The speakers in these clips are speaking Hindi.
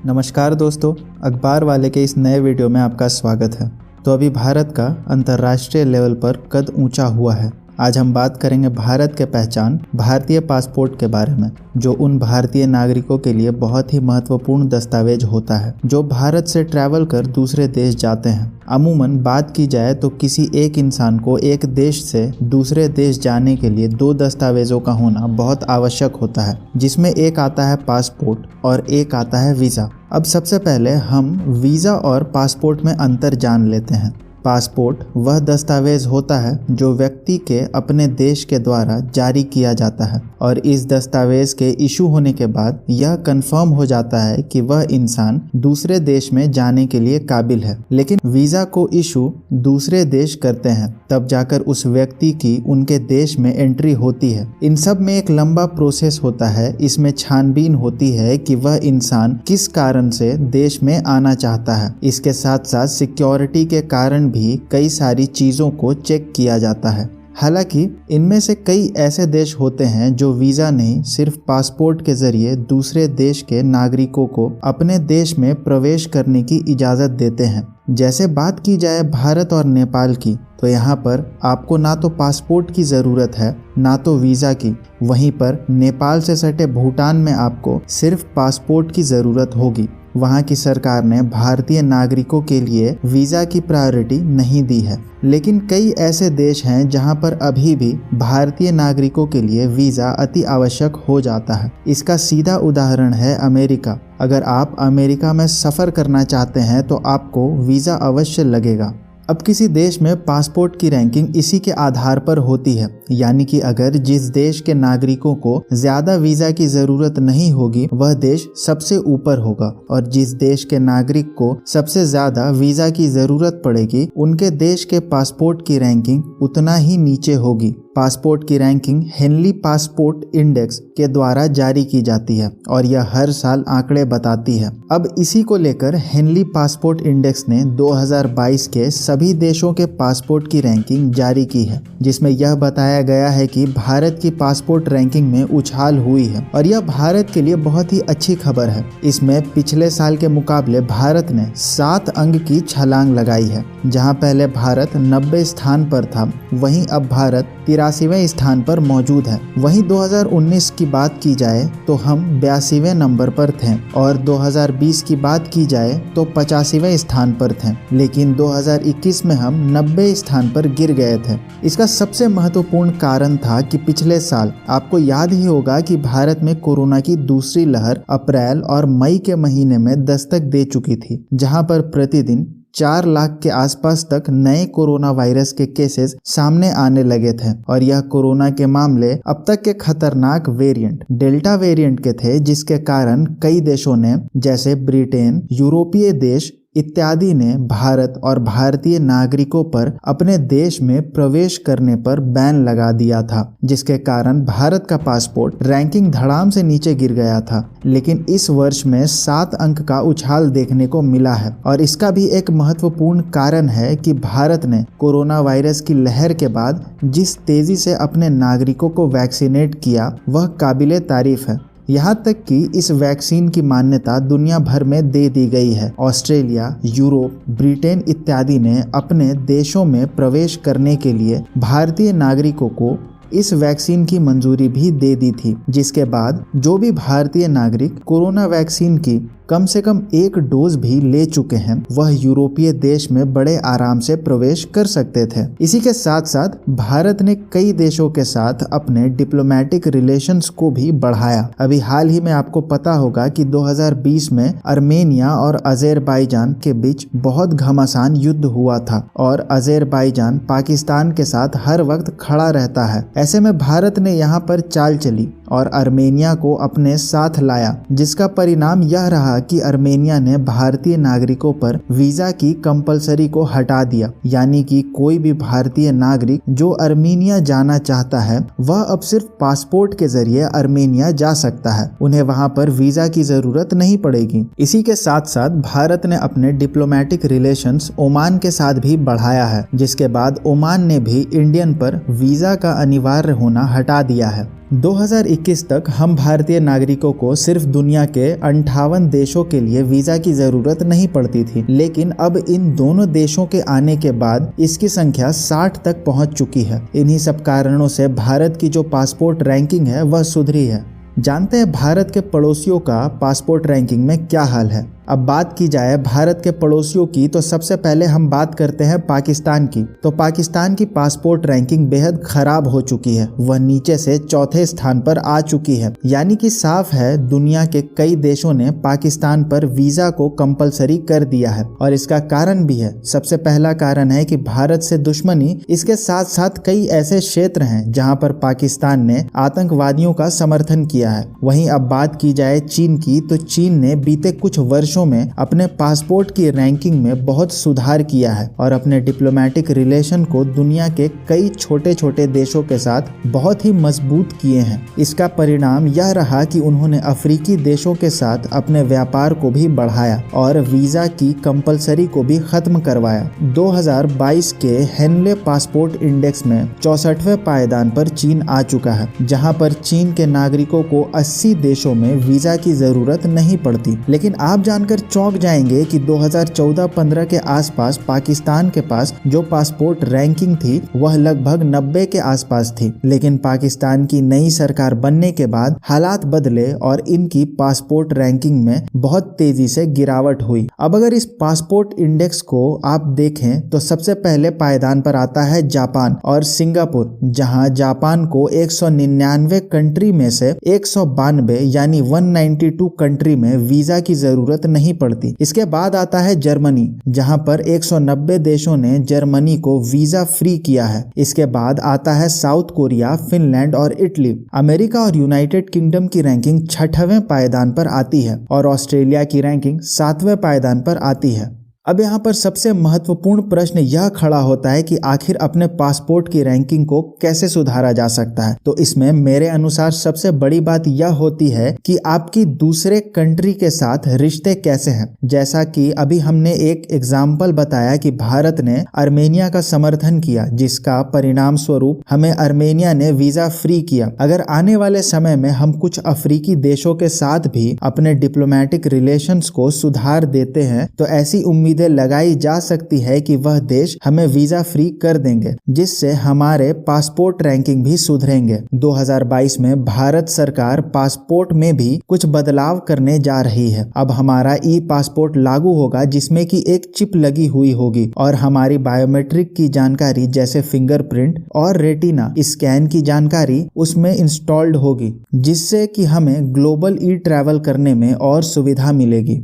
नमस्कार दोस्तों, अखबार वाले के इस नए वीडियो में आपका स्वागत है। तो अभी भारत का अंतर्राष्ट्रीय लेवल पर कद ऊंचा हुआ है। आज हम बात करेंगे भारत के पहचान भारतीय पासपोर्ट के बारे में, जो उन भारतीय नागरिकों के लिए बहुत ही महत्वपूर्ण दस्तावेज होता है जो भारत से ट्रैवल कर दूसरे देश जाते हैं। अमूमन बात की जाए तो किसी एक इंसान को एक देश से दूसरे देश जाने के लिए दो दस्तावेजों का होना बहुत आवश्यक होता है, जिसमें एक आता है पासपोर्ट और एक आता है वीज़ा। अब सबसे पहले हम वीज़ा और पासपोर्ट में अंतर जान लेते हैं। पासपोर्ट वह दस्तावेज होता है जो व्यक्ति के अपने देश के द्वारा जारी किया जाता है और इस दस्तावेज के इशू होने के बाद यह कंफर्म हो जाता है कि वह इंसान दूसरे देश में जाने के लिए काबिल है। लेकिन वीज़ा को इशू दूसरे देश करते हैं, तब जाकर उस व्यक्ति की उनके देश में एंट्री होती है। इन सब में एक लंबा प्रोसेस होता है। इसमें छानबीन होती है कि वह इंसान किस कारण से देश में आना चाहता है। इसके साथ साथ सिक्योरिटी के कारण भी कई सारी चीज़ों को चेक किया जाता है। हालांकि इनमें से कई ऐसे देश होते हैं जो वीज़ा नहीं, सिर्फ पासपोर्ट के जरिए दूसरे देश के नागरिकों को अपने देश में प्रवेश करने की इजाज़त देते हैं। जैसे बात की जाए भारत और नेपाल की, तो यहाँ पर आपको ना तो पासपोर्ट की ज़रूरत है ना तो वीज़ा की। वहीं पर नेपाल से सटे भूटान में आपको सिर्फ पासपोर्ट की ज़रूरत होगी। वहाँ की सरकार ने भारतीय नागरिकों के लिए वीज़ा की प्रायोरिटी नहीं दी है। लेकिन कई ऐसे देश हैं जहाँ पर अभी भी भारतीय नागरिकों के लिए वीज़ा अति आवश्यक हो जाता है। इसका सीधा उदाहरण है अमेरिका। अगर आप अमेरिका में सफ़र करना चाहते हैं तो आपको वीज़ा अवश्य लगेगा। अब किसी देश में पासपोर्ट की रैंकिंग इसी के आधार पर होती है, यानी कि अगर जिस देश के नागरिकों को ज़्यादा वीज़ा की ज़रूरत नहीं होगी वह देश सबसे ऊपर होगा, और जिस देश के नागरिक को सबसे ज़्यादा वीज़ा की ज़रूरत पड़ेगी उनके देश के पासपोर्ट की रैंकिंग उतना ही नीचे होगी। पासपोर्ट की रैंकिंग हेनली पासपोर्ट इंडेक्स के द्वारा जारी की जाती है और यह हर साल आंकड़े बताती है। अब इसी को लेकर हेनली पासपोर्ट इंडेक्स ने 2022 के सभी देशों के पासपोर्ट की रैंकिंग जारी की है, जिसमें यह बताया गया है कि भारत की पासपोर्ट रैंकिंग में उछाल हुई है और यह भारत के लिए बहुत ही अच्छी खबर है। इसमें पिछले साल के मुकाबले भारत ने 7 अंक की छलांग लगाई है। जहां पहले भारत 90 स्थान पर था, वहीं अब भारत 83वें स्थान पर मौजूद है। वहीं 2019 की बात की जाए तो हम 82वें नंबर पर थे और 2020 की बात की जाए तो 85वें स्थान पर थे। लेकिन 2021 में हम 90 स्थान पर गिर गए थे। इसका सबसे महत्वपूर्ण कारण था कि पिछले साल आपको याद ही होगा कि भारत में कोरोना की दूसरी लहर अप्रैल और मई के महीने में दस्तक दे चुकी थी, जहां पर प्रतिदिन 4 लाख के आसपास तक नए कोरोना वायरस के केसेस सामने आने लगे थे। और यह कोरोना के मामले अब तक के खतरनाक वेरिएंट डेल्टा वेरिएंट के थे, जिसके कारण कई देशों ने जैसे ब्रिटेन, यूरोपीय देश इत्यादि ने भारत और भारतीय नागरिकों पर अपने देश में प्रवेश करने पर बैन लगा दिया था, जिसके कारण भारत का पासपोर्ट रैंकिंग धड़ाम से नीचे गिर गया था। लेकिन इस वर्ष में 7 अंक का उछाल देखने को मिला है और इसका भी एक महत्वपूर्ण कारण है कि भारत ने कोरोना वायरस की लहर के बाद जिस तेजी से अपने नागरिकों को वैक्सीनेट किया वह काबिले तारीफ है। यहाँ तक कि इस वैक्सीन की मान्यता दुनिया भर में दे दी गई है। ऑस्ट्रेलिया, यूरोप, ब्रिटेन इत्यादि ने अपने देशों में प्रवेश करने के लिए भारतीय नागरिकों को इस वैक्सीन की मंजूरी भी दे दी थी, जिसके बाद जो भी भारतीय नागरिक कोरोना वैक्सीन की कम से कम 1 डोज भी ले चुके हैं वह यूरोपीय देश में बड़े आराम से प्रवेश कर सकते थे। इसी के साथ साथ भारत ने कई देशों के साथ अपने डिप्लोमेटिक रिलेशंस को भी बढ़ाया। अभी हाल ही में आपको पता होगा कि 2020 में अर्मेनिया और अजरबैजान के बीच बहुत घमासान युद्ध हुआ था और अजरबैजान पाकिस्तान के साथ हर वक्त खड़ा रहता है। ऐसे में भारत ने यहाँ पर चाल चली और अर्मेनिया को अपने साथ लाया, जिसका परिणाम यह रहा कि अर्मेनिया ने भारतीय नागरिकों पर वीजा की कंपलसरी को हटा दिया, यानी कि कोई भी भारतीय नागरिक जो अर्मेनिया जाना चाहता है वह अब सिर्फ पासपोर्ट के जरिए अर्मेनिया जा सकता है। उन्हें वहां पर वीजा की जरूरत नहीं पड़ेगी। इसी के साथ साथ भारत ने अपने डिप्लोमेटिक रिलेशंस ओमान के साथ भी बढ़ाया है, जिसके बाद ओमान ने भी इंडियन पर वीजा का अनिवार्य होना हटा दिया है। 2021 तक हम भारतीय नागरिकों को सिर्फ दुनिया के 58 देशों के लिए वीजा की जरूरत नहीं पड़ती थी, लेकिन अब इन दोनों देशों के आने के बाद इसकी संख्या 60 तक पहुंच चुकी है। इन्हीं सब कारणों से भारत की जो पासपोर्ट रैंकिंग है वह सुधरी है। जानते हैं भारत के पड़ोसियों का पासपोर्ट रैंकिंग में क्या हाल है। अब बात की जाए भारत के पड़ोसियों की तो सबसे पहले हम बात करते हैं पाकिस्तान की। तो पाकिस्तान की पासपोर्ट रैंकिंग बेहद खराब हो चुकी है, वह नीचे से चौथे स्थान पर आ चुकी है। यानी कि साफ है दुनिया के कई देशों ने पाकिस्तान पर वीजा को कंपलसरी कर दिया है और इसका कारण भी है। सबसे पहला कारण है कि भारत से दुश्मनी, इसके साथ साथ कई ऐसे क्षेत्र हैं जहां पर पाकिस्तान ने आतंकवादियों का समर्थन किया है। वहीं अब बात की जाए चीन की, तो चीन ने बीते कुछ वर्षों में अपने पासपोर्ट की रैंकिंग में बहुत सुधार किया है और अपने डिप्लोमेटिक रिलेशन को दुनिया के कई छोटे छोटे देशों के साथ बहुत ही मजबूत किए हैं। इसका परिणाम यह रहा कि उन्होंने अफ्रीकी देशों के साथ अपने व्यापार को भी बढ़ाया और वीजा की कंपलसरी को भी खत्म करवाया। 2022 के हेनले पासपोर्ट इंडेक्स में 64वें पायदान पर चीन आ चुका है, जहां पर चीन के नागरिकों को 80 देशों में वीजा की जरूरत नहीं पड़ती। लेकिन आप जानकर चौंक जाएंगे कि 2014-15 के आसपास पाकिस्तान के पास जो पासपोर्ट रैंकिंग थी वह लगभग 90 के आसपास थी। लेकिन पाकिस्तान की नई सरकार बनने के बाद हालात बदले और इनकी पासपोर्ट रैंकिंग में बहुत तेजी से गिरावट हुई। अब अगर इस पासपोर्ट इंडेक्स को आप देखें तो सबसे पहले पायदान पर आता है जापान और सिंगापुर, जहां जापान को 199 कंट्री में से 192 यानी 192 कंट्री में वीजा की जरूरत नहीं पड़ती। इसके बाद आता है जर्मनी, जहां पर 190 देशों ने जर्मनी को वीजा फ्री किया है। इसके बाद आता है साउथ कोरिया, फिनलैंड और इटली। अमेरिका और यूनाइटेड किंगडम की रैंकिंग 6वें पायदान पर आती है और ऑस्ट्रेलिया की रैंकिंग 7वें पायदान पर आती है। अब यहाँ पर सबसे महत्वपूर्ण प्रश्न यह खड़ा होता है कि आखिर अपने पासपोर्ट की रैंकिंग को कैसे सुधारा जा सकता है। तो इसमें मेरे अनुसार सबसे बड़ी बात यह होती है कि आपकी दूसरे कंट्री के साथ रिश्ते कैसे हैं। जैसा कि अभी हमने एक एग्जाम्पल बताया कि भारत ने आर्मेनिया का समर्थन किया, जिसका परिणाम स्वरूप हमें आर्मेनिया ने वीजा फ्री किया। अगर आने वाले समय में हम कुछ अफ्रीकी देशों के साथ भी अपने डिप्लोमेटिक रिलेशंस को सुधार देते हैं तो ऐसी उम्मीदें लगाई जा सकती है कि वह देश हमें वीजा फ्री कर देंगे, जिससे हमारे पासपोर्ट रैंकिंग भी सुधरेंगे। 2022 में भारत सरकार पासपोर्ट में भी कुछ बदलाव करने जा रही है। अब हमारा ई पासपोर्ट लागू होगा, जिसमें कि एक चिप लगी हुई होगी और हमारी बायोमेट्रिक की जानकारी जैसे फिंगरप्रिंट और रेटिना स्कैन की जानकारी उसमें इंस्टॉल्ड होगी, जिससे कि हमें ग्लोबल ई ट्रैवल करने में और सुविधा मिलेगी।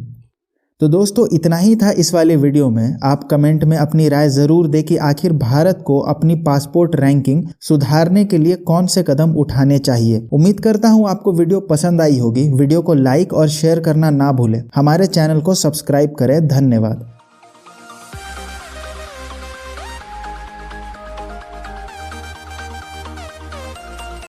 तो दोस्तों इतना ही था इस वाले वीडियो में। आप कमेंट में अपनी राय जरूर दें कि आखिर भारत को अपनी पासपोर्ट रैंकिंग सुधारने के लिए कौन से कदम उठाने चाहिए। उम्मीद करता हूं आपको वीडियो पसंद आई होगी। वीडियो को लाइक और शेयर करना ना भूलें। हमारे चैनल को सब्सक्राइब करें। धन्यवाद।